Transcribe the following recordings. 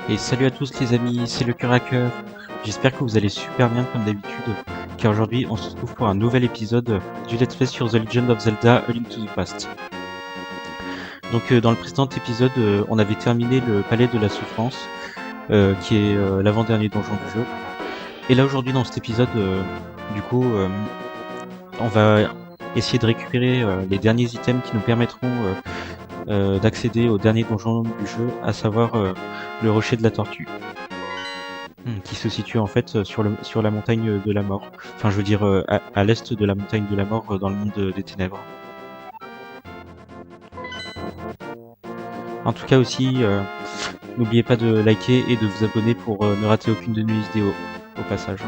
Et salut à tous les amis, c'est le Curateur. J'espère que vous allez super bien comme d'habitude, car aujourd'hui on se retrouve pour un nouvel épisode du Let's Play sur The Legend of Zelda A Link to the Past. Donc dans le précédent épisode, on avait terminé le Palais de la Souffrance, qui est l'avant-dernier donjon du jeu. Et là aujourd'hui dans cet épisode, on va essayer de récupérer les derniers items qui nous permettront d'accéder au dernier donjon du jeu, à savoir le rocher de la tortue. Qui se situe en fait sur la montagne de la mort. Enfin, je veux dire à l'est de la montagne de la mort dans le monde des ténèbres. En tout cas aussi, n'oubliez pas de liker et de vous abonner pour ne rater aucune de nos vidéos au passage.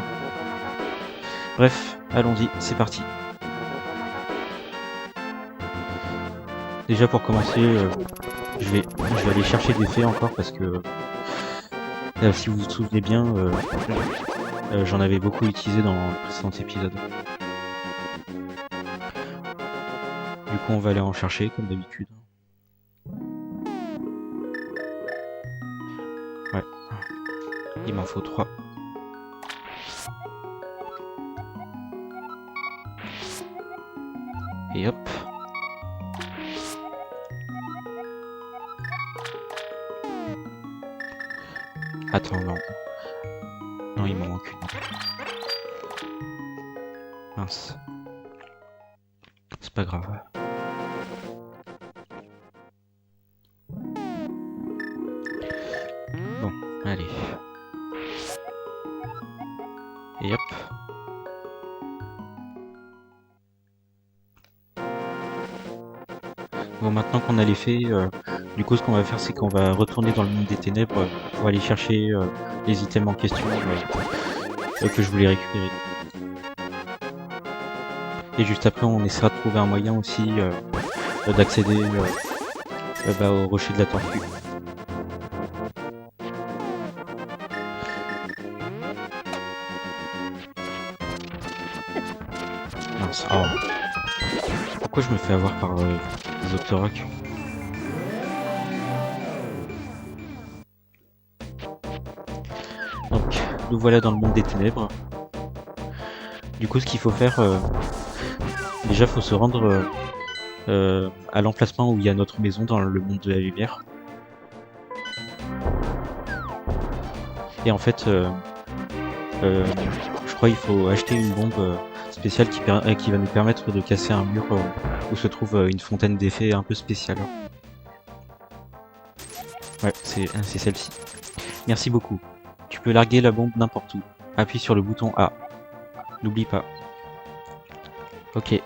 Bref, allons-y, c'est parti. Déjà pour commencer, je vais aller chercher des fées encore parce que si vous vous souvenez bien, j'en avais beaucoup utilisé dans le précédent épisode. Du coup, on va aller en chercher comme d'habitude. Ouais, il m'en faut 3. Et hop. Attends, non. Non, il m'en manque une. Mince. C'est pas grave. Bon, allez. Et hop. Bon, maintenant qu'on a les fées, du coup, ce qu'on va faire, c'est qu'on va retourner dans le monde des ténèbres pour aller chercher les items en question que je voulais récupérer. Et juste après, on essaiera de trouver un moyen aussi d'accéder au rocher de la tortue. Mince. Oh. Pourquoi je me fais avoir par les Octoroks? Donc, nous voilà dans le monde des ténèbres. Du coup, ce qu'il faut faire, déjà, faut se rendre à l'emplacement où il y a notre maison dans le monde de la lumière. Et en fait, je crois qu'il faut acheter une bombe spéciale qui va nous permettre de casser un mur où se trouve une fontaine d'effets un peu spéciale. Ouais, c'est celle-ci. Merci beaucoup. Tu peux larguer la bombe n'importe où. Appuie sur le bouton A. N'oublie pas. Ok.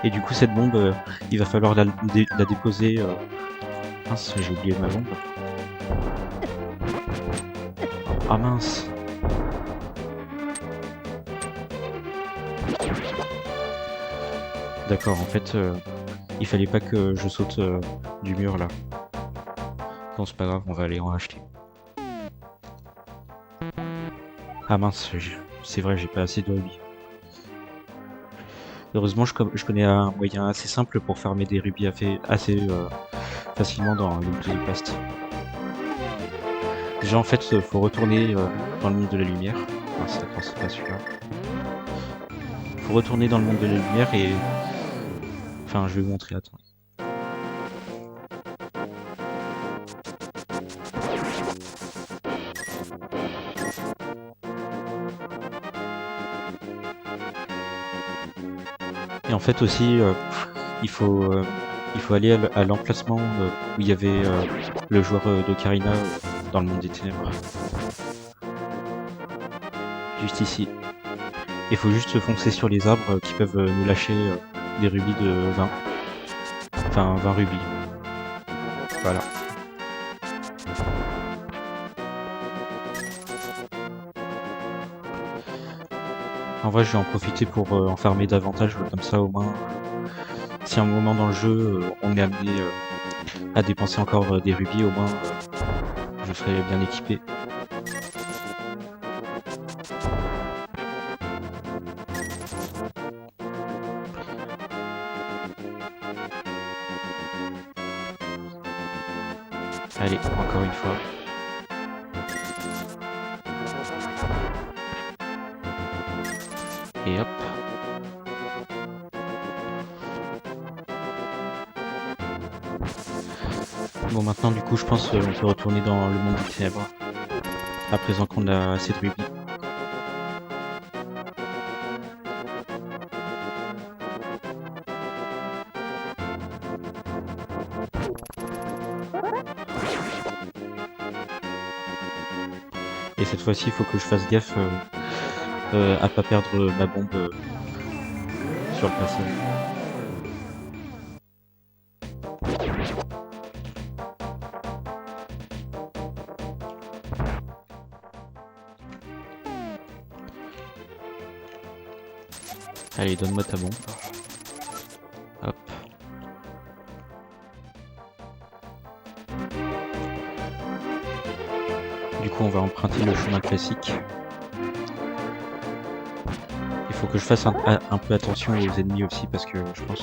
Et du coup, cette bombe, il va falloir la déposer. Mince, j'ai oublié ma bombe. Ah mince. D'accord, en fait, il fallait pas que je saute du mur là. Bon, c'est pas grave, on va aller en acheter. Ah mince, c'est vrai, j'ai pas assez de rubis. Heureusement, je connais un moyen assez simple pour farmer des rubis assez facilement dans Link to the Past. Déjà, en fait, faut retourner dans le monde de la lumière. Mince, attends, c'est pas celui-là. Faut retourner dans le monde de la lumière et... Enfin, je vais vous montrer, attends. Et en fait aussi, il faut aller à l'emplacement où il y avait le joueur d'Ocarina dans le monde des ténèbres. Juste ici. Il faut juste se foncer sur les arbres qui peuvent nous lâcher des rubis de 20. Enfin, 20 rubis. Voilà. En vrai, je vais en profiter pour en farmer davantage, comme ça au moins, si à un moment dans le jeu, on est amené à dépenser encore des rubis, au moins, je serai bien équipé. Allez, encore une fois. Et hop. Bon, maintenant du coup je pense qu'on peut retourner dans le monde des ténèbres. À présent qu'on a assez de rubis. Et cette fois-ci il faut que je fasse gaffe à pas perdre ma bombe sur le passage. Allez, donne-moi ta bombe. Hop. Du coup, on va emprunter le chemin classique. Il faut que je fasse un peu attention aux ennemis aussi parce que je pense...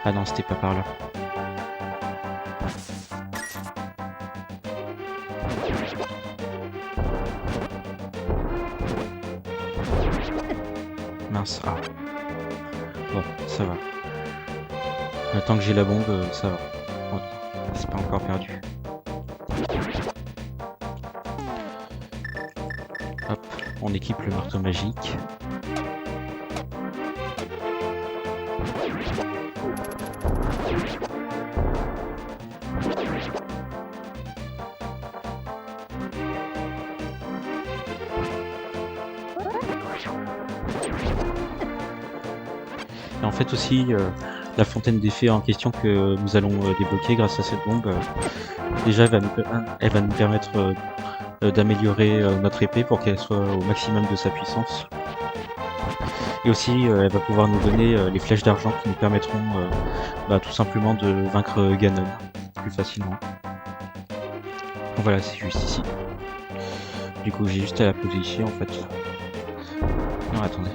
Ah non, c'était pas par là. Mince, ah. Bon, ça va. Tant que j'ai la bombe, ça va. Bon, c'est pas encore perdu. Hop, on équipe le marteau magique. Et en fait aussi, la fontaine d'effets en question que nous allons débloquer grâce à cette bombe, déjà elle va nous permettre d'améliorer notre épée pour qu'elle soit au maximum de sa puissance. Et aussi, elle va pouvoir nous donner les flèches d'argent qui nous permettront tout simplement de vaincre Ganon plus facilement. Voilà, c'est juste ici. Du coup, j'ai juste à la poser ici en fait. Non, attendez.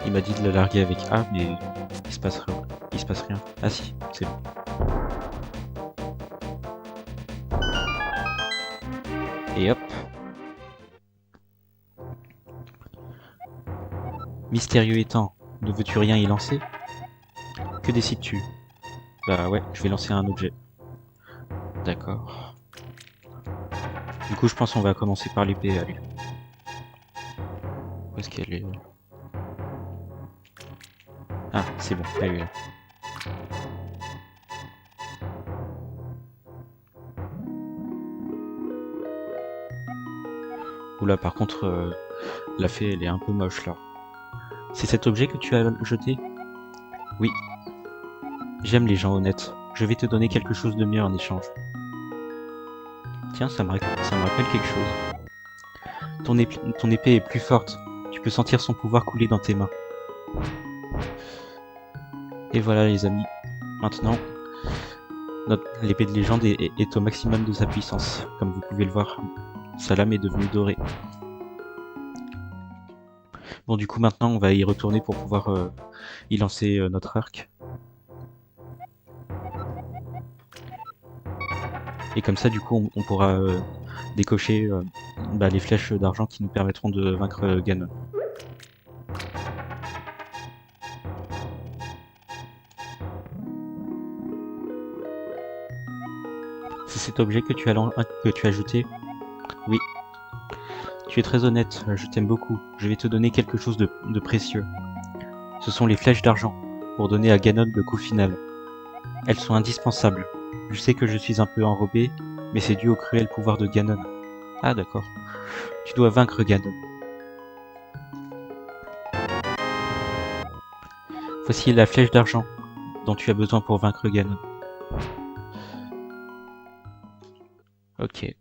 Il m'a dit de la larguer avec A, mais il se passe rien. Ah si, c'est bon. Et hop. Mystérieux étant, ne veux-tu rien y lancer? Que décides-tu? Bah ouais, je vais lancer un objet. D'accord. Du coup, je pense qu'on va commencer par l'épée, allez. Où est-ce qu'elle est? Ah, c'est bon, elle est là. Oula, par contre, la fée, elle est un peu moche, là. C'est cet objet que tu as jeté? Oui. J'aime les gens honnêtes. Je vais te donner quelque chose de mieux en échange. Tiens, ça me rappelle quelque chose. Ton épée est plus forte. Tu peux sentir son pouvoir couler dans tes mains. Et voilà les amis. Maintenant, l'épée de légende est au maximum de sa puissance. Comme vous pouvez le voir, sa lame est devenue dorée. Bon, du coup maintenant on va y retourner pour pouvoir y lancer notre arc. Et comme ça du coup on pourra décocher les flèches d'argent qui nous permettront de vaincre Ganon. C'est cet objet que tu as jeté? Oui. Tu es très honnête, je t'aime beaucoup. Je vais te donner quelque chose de précieux. Ce sont les flèches d'argent, pour donner à Ganon le coup final. Elles sont indispensables. Je sais que je suis un peu enrobé, mais c'est dû au cruel pouvoir de Ganon. Ah d'accord. Tu dois vaincre Ganon. Voici la flèche d'argent dont tu as besoin pour vaincre Ganon. Ok.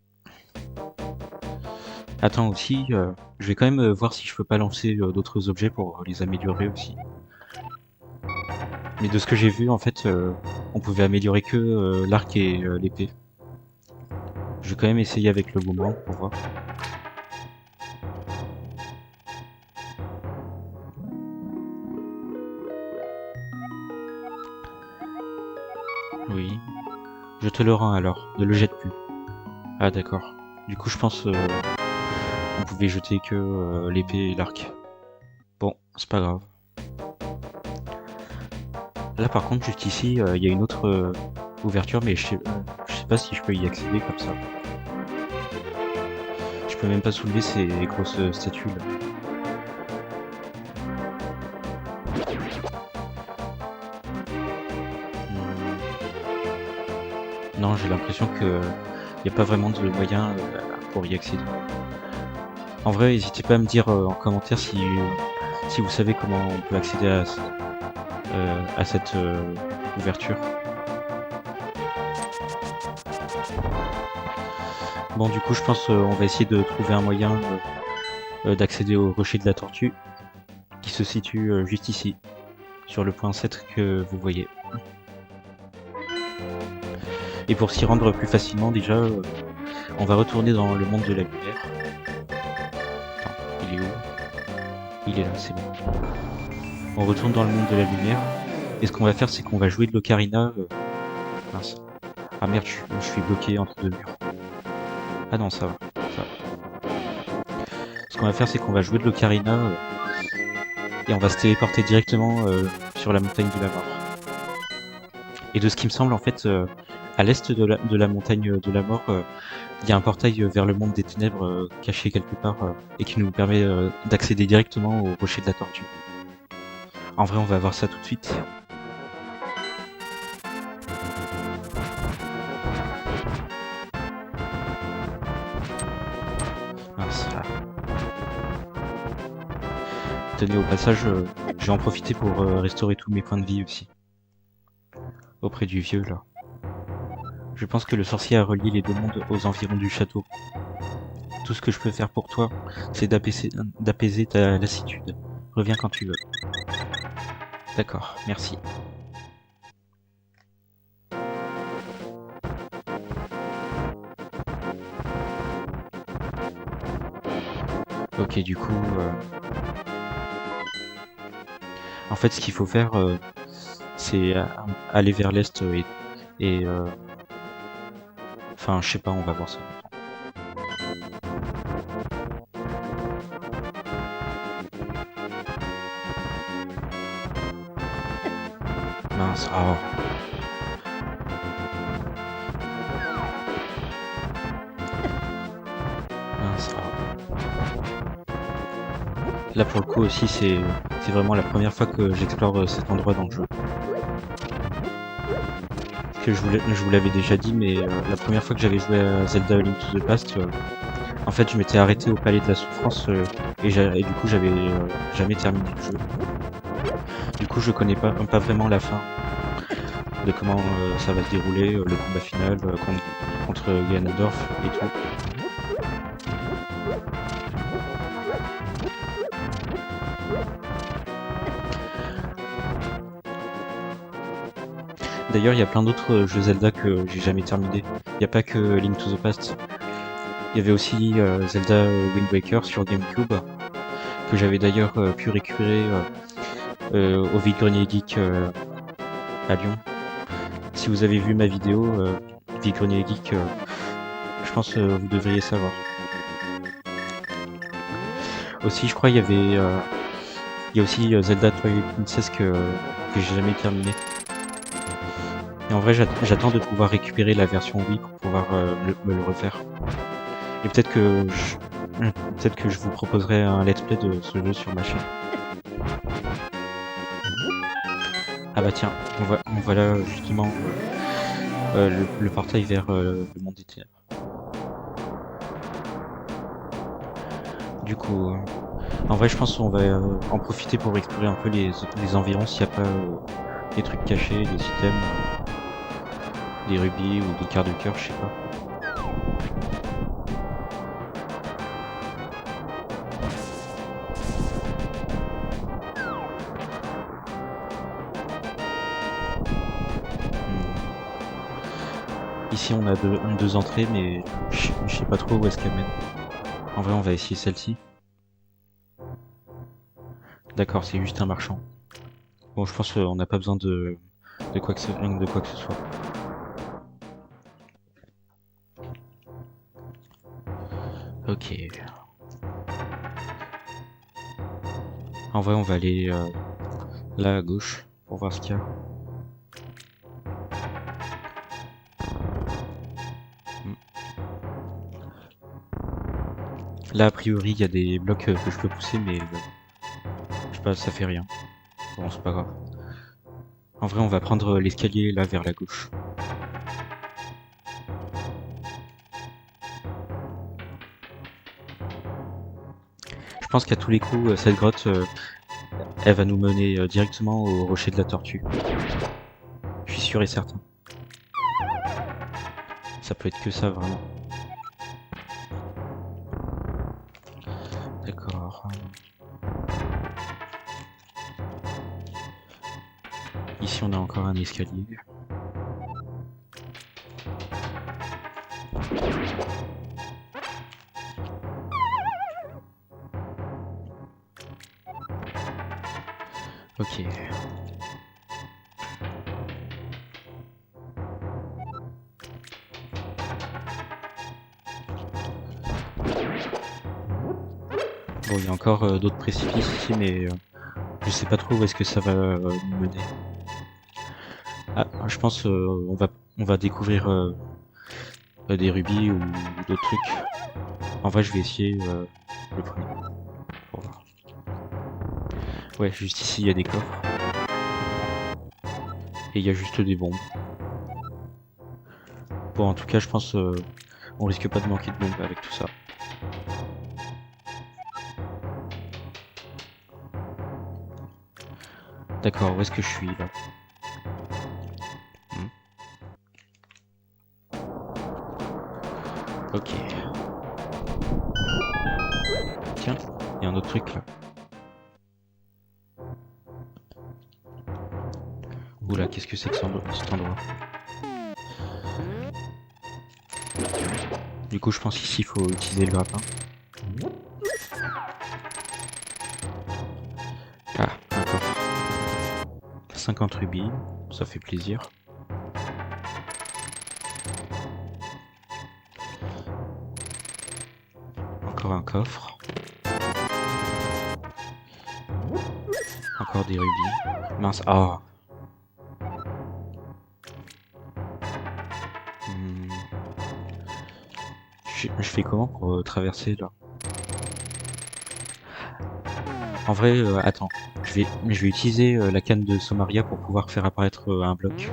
Attends aussi, je vais quand même voir si je peux pas lancer d'autres objets pour les améliorer aussi. Mais de ce que j'ai vu, en fait, on pouvait améliorer que l'arc et l'épée. Je vais quand même essayer avec le boomerang pour voir. Oui. Je te le rends alors, ne le jette plus. Ah d'accord. Du coup je pense on pouvait jeter que l'épée et l'arc. Bon, c'est pas grave. Là par contre juste ici il y a une autre ouverture mais je sais pas si je peux y accéder comme ça. Je peux même pas soulever ces grosses statues là. Non, j'ai l'impression que y a pas vraiment de moyen pour y accéder. En vrai, n'hésitez pas à me dire en commentaire si vous savez comment on peut accéder à cette ouverture. Bon, du coup, je pense on va essayer de trouver un moyen d'accéder au rocher de la tortue, qui se situe juste ici, sur le point 7 que vous voyez. Et pour s'y rendre plus facilement, déjà, on va retourner dans le monde de la lumière. Attends, il est où? Il est là, c'est bon. On retourne dans le monde de la lumière. Et ce qu'on va faire, c'est qu'on va jouer de l'ocarina. Mince. Ah merde, je suis bloqué entre deux murs. Ah non, ça va. Ça va. Ce qu'on va faire, c'est qu'on va jouer de l'ocarina. Et on va se téléporter directement sur la montagne de la mort. Et de ce qui me semble, en fait, à l'est de la montagne de la mort, il y a un portail vers le monde des ténèbres caché quelque part et qui nous permet d'accéder directement au rocher de la tortue. En vrai, on va voir ça tout de suite. Mince. Tenez, au passage, je vais en profiter pour restaurer tous mes points de vie aussi. Auprès du vieux, là. Je pense que le sorcier a relié les deux mondes aux environs du château. Tout ce que je peux faire pour toi, c'est d'apaiser ta lassitude. Reviens quand tu veux. D'accord, merci. Ok, du coup... En fait, ce qu'il faut faire, c'est aller vers l'est et enfin, je sais pas, on va voir ça. Mince, oh. Mince, oh. Là, pour le coup aussi, c'est vraiment la première fois que j'explore cet endroit dans le jeu. Que je vous l'avais déjà dit, mais la première fois que j'avais joué à Zelda A Link to the Past, en fait je m'étais arrêté au palais de la souffrance et du coup j'avais jamais terminé le jeu. Du coup je connais pas vraiment la fin de comment ça va se dérouler, le combat final contre Ganondorf et tout. D'ailleurs, il y a plein d'autres jeux Zelda que j'ai jamais terminé. Il n'y a pas que Link to the Past. Il y avait aussi Zelda Wind Waker sur GameCube, que j'avais d'ailleurs pu récupérer au Vide-Grenier Geek à Lyon. Si vous avez vu ma vidéo, Vide-Grenier Geek, je pense que vous devriez savoir. Aussi, je crois il y a aussi Zelda Twilight Princess que j'ai jamais terminé. Et en vrai, j'attends de pouvoir récupérer la version Wii pour pouvoir me le refaire. Et peut-être que je vous proposerai un let's play de ce jeu sur ma chaîne. Ah bah tiens, on voit là justement le portail vers le monde des ténèbres. Du coup, en vrai, je pense qu'on va en profiter pour explorer un peu les environs s'il n'y a pas des trucs cachés, des items, des rubis ou des quarts de cœur, je sais pas. Ici on a deux entrées, mais je sais pas trop où est-ce qu'elles mènent. En vrai, on va essayer celle-ci. D'accord, c'est juste un marchand. Bon, je pense qu'on n'a pas besoin de quoi que ce soit. Ok. En vrai, on va aller là à gauche pour voir ce qu'il y a. Hmm. Là, a priori, il y a des blocs que je peux pousser, mais je sais pas, ça fait rien. Bon, c'est pas grave. En vrai, on va prendre l'escalier là vers la gauche. Je pense qu'à tous les coups, cette grotte, elle va nous mener directement au rocher de la tortue. Je suis sûr et certain. Ça peut être que ça, vraiment. D'accord. Ici, on a encore un escalier. Ok. Bon, il y a encore d'autres précipices ici, mais je sais pas trop où est-ce que ça va nous mener. Ah, je pense on va découvrir des rubis ou d'autres trucs. En vrai, je vais essayer le premier. Pour voir. Ouais, juste ici, il y a des coffres. Et il y a juste des bombes. Bon, en tout cas, je pense on risque pas de manquer de bombes avec tout ça. D'accord, où est-ce que je suis là? Hmm. Ok. Tiens, il y a un autre truc là. Oula, qu'est-ce que c'est que cet endroit? Du coup, je pense qu'ici, il faut utiliser le grappin. Ah, un coffre. 50 rubis, ça fait plaisir. Encore un coffre. Encore des rubis. Mince, ah. Hmm. Je fais comment pour traverser là? En vrai, attends. Je vais utiliser la canne de Somaria pour pouvoir faire apparaître un bloc.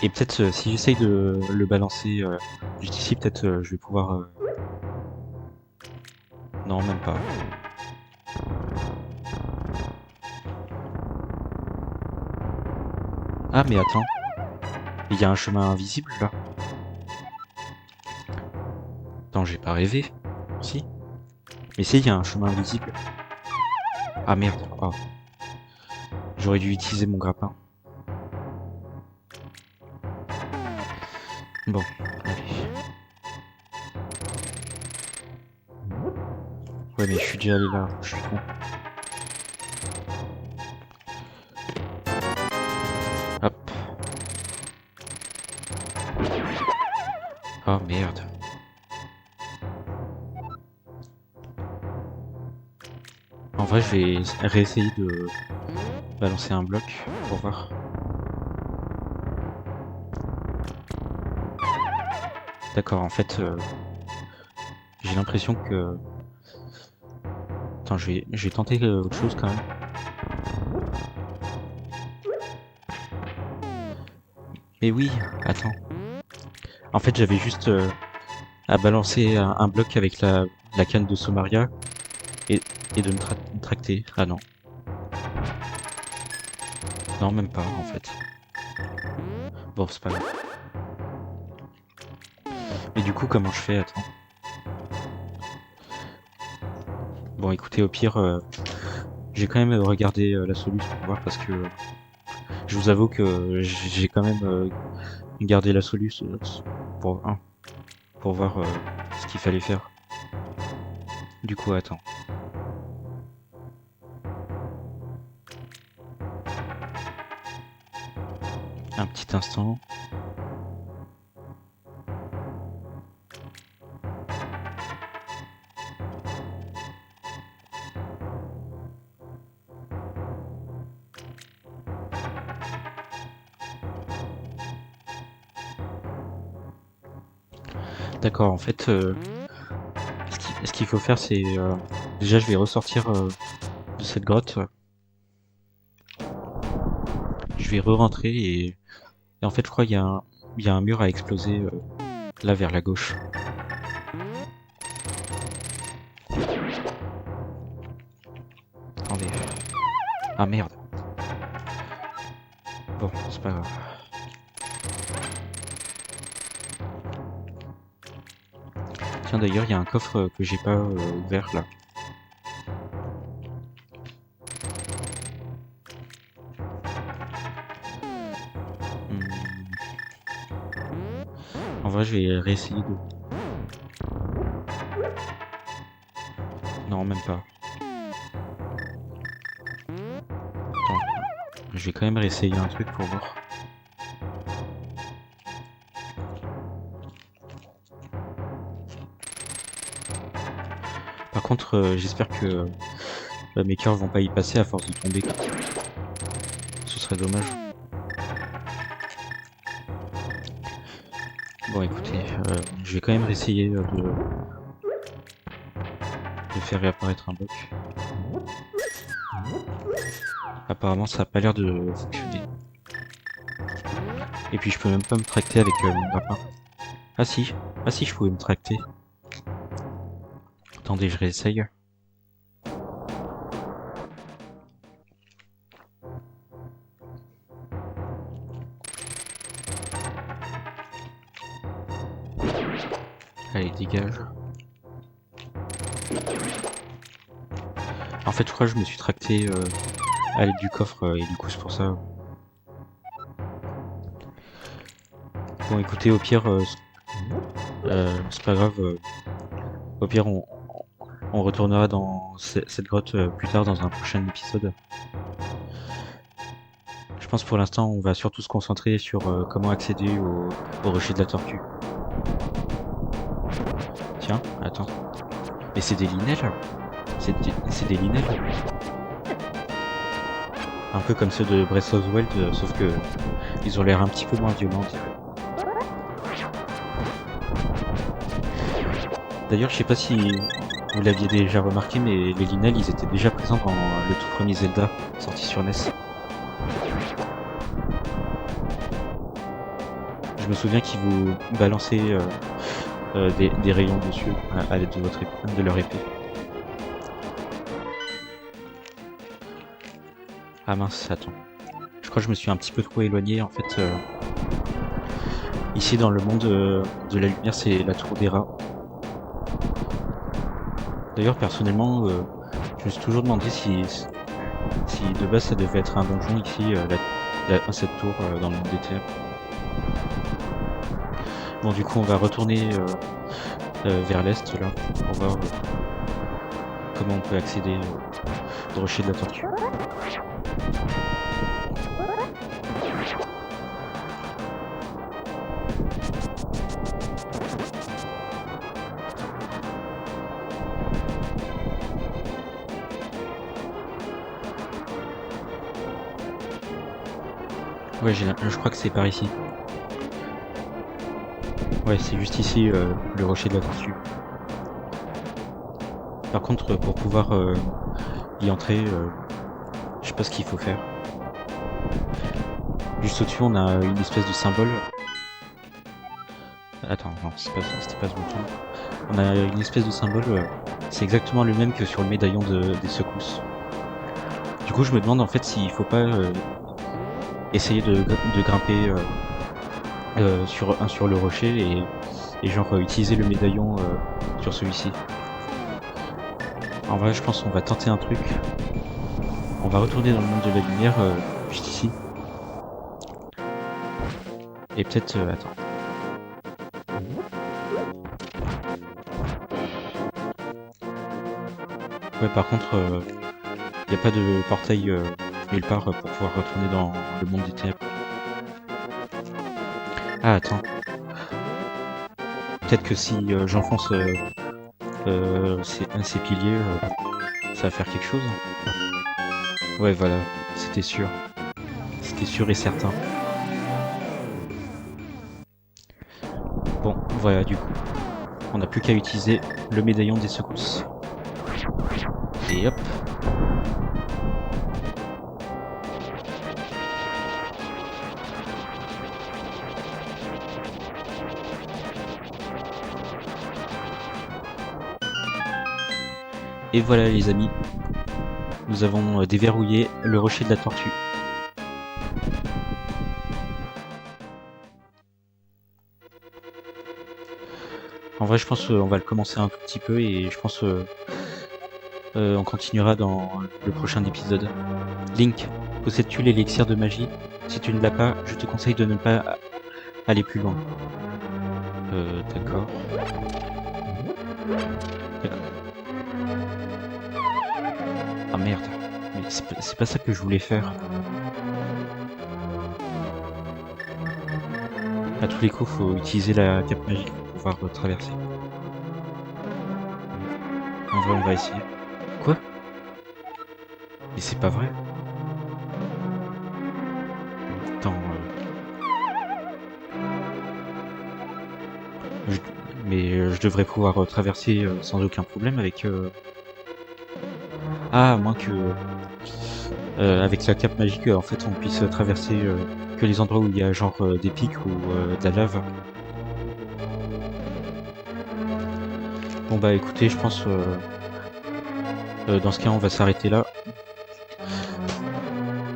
Et peut-être si j'essaye de le balancer juste ici, peut-être je vais pouvoir... Non, même pas. Ah, mais attends. Il y a un chemin invisible là. Attends, j'ai pas rêvé. Si. Mais si, il y a un chemin invisible. Ah merde. Oh. J'aurais dû utiliser mon grappin. Bon, allez. Ouais, mais je suis déjà allé là. Je suis con. Hop. Oh merde. En vrai, je vais réessayer de balancer un bloc pour voir. D'accord, en fait, j'ai l'impression que... Attends, je vais tenter autre chose quand même. Mais oui, attends. En fait, j'avais juste à balancer un bloc avec la canne de Somaria et, et de me tracter. Ah non. Non, même pas, en fait. Bon, c'est pas grave. Mais du coup, comment je fais? Attends. Bon, écoutez, au pire, j'ai quand même regardé la solution pour voir parce que Je vous avoue que j'ai quand même gardé la solution pour, pour voir ce qu'il fallait faire. Du coup, attends. Un petit instant. D'accord, en fait, ce qu'il faut faire, c'est... déjà, je vais ressortir de cette grotte. Je vais re-rentrer et en fait, je crois qu'il y a un mur à exploser là vers la gauche. Attendez. Ah merde. Bon, c'est pas grave. Tiens, d'ailleurs, il y a un coffre que j'ai pas ouvert là. En vrai, je vais réessayer de... Non, même pas. Attends. Je vais quand même réessayer un truc pour voir. Par contre, j'espère que mes cœurs vont pas y passer à force de tomber. Ce serait dommage. Bon, écoutez, je vais quand même essayer de faire réapparaître un bloc. Apparemment, ça a pas l'air de fonctionner. Et puis, je peux même pas me tracter avec mon grappin. Ah si, je pouvais me tracter. Attendez, je réessaye. Allez, dégage. En fait, je crois que je me suis tracté à l'aide du coffre et du coup, c'est pour ça. Bon, écoutez, au pire, c'est pas grave. Au pire, on retournera dans cette grotte plus tard dans un prochain épisode. Je pense pour l'instant, on va surtout se concentrer sur comment accéder au rocher de la tortue. Tiens, attends. Mais c'est des linelles? C'est des linelles? Un peu comme ceux de Breath of the Wild, sauf que ils ont l'air un petit peu moins violents, on dirait. D'ailleurs, je sais pas si vous l'aviez déjà remarqué, mais les linelles, ils étaient déjà présents dans le tout premier Zelda, sorti sur NES. Je me souviens qu'ils vous balançaient des rayons dessus à l'aide de leur épée. Ah mince, attends. Je crois que je me suis un petit peu trop éloigné, en fait. Ici, dans le monde de la lumière, c'est la tour des rats. D'ailleurs, personnellement, je me suis toujours demandé si de base ça devait être un donjon ici, cette tour dans le monde des ténèbres. Bon, du coup, on va retourner vers l'est, là, pour voir comment on peut accéder au rocher de la tortue. Ouais, je crois que c'est par ici. Ouais, c'est juste ici, le rocher de la tortue. Par contre, pour pouvoir y entrer, je sais pas ce qu'il faut faire. Juste au-dessus, on a une espèce de symbole. Attends, non, c'était pas ce bouton. On a une espèce de symbole, c'est exactement le même que sur le médaillon des secousses. Du coup, je me demande en fait s'il faut pas essayer de grimper sur le rocher et genre utiliser le médaillon sur celui-ci. En vrai, je pense qu'on va tenter un truc. On va retourner dans le monde de la lumière, juste ici. Et peut-être... attends. Ouais, par contre, il n'y a pas de portail nulle part pour pouvoir retourner dans le monde des ténèbres. Ah, attends. Peut-être que si j'enfonce ces piliers, ça va faire quelque chose. Ouais, voilà, c'était sûr. C'était sûr et certain. Bon, voilà, du coup. On n'a plus qu'à utiliser le médaillon des secousses. Et hop. Et voilà les amis, nous avons déverrouillé le rocher de la tortue. En vrai je pense qu'on va le commencer un tout petit peu et je pense on continuera dans le prochain épisode. Link, possèdes-tu l'élixir de magie? Si tu ne l'as pas, je te conseille de ne pas aller plus loin. D'accord. Ah merde, mais c'est pas ça que je voulais faire. À tous les coups, faut utiliser la cape magique pour pouvoir traverser. En vrai, on va essayer. Quoi? Mais c'est pas vrai. Attends, mais je devrais pouvoir traverser sans aucun problème avec... Ah, à moins que... avec la cape magique, en fait, on puisse traverser que les endroits où il y a genre des pics ou de la lave. Bon bah écoutez, je pense... dans ce cas, on va s'arrêter là.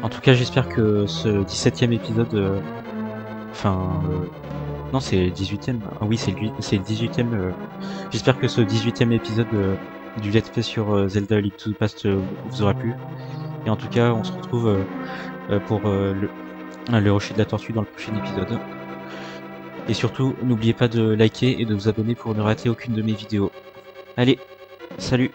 En tout cas, j'espère que ce 17e épisode... Enfin... non, c'est le 18e. Ah oui, c'est le 18e. J'espère que ce 18e épisode du Let's Play sur Zelda Link to the Past vous aura plu. Et en tout cas, on se retrouve pour le rocher de la tortue dans le prochain épisode. Et surtout, n'oubliez pas de liker et de vous abonner pour ne rater aucune de mes vidéos. Allez, salut!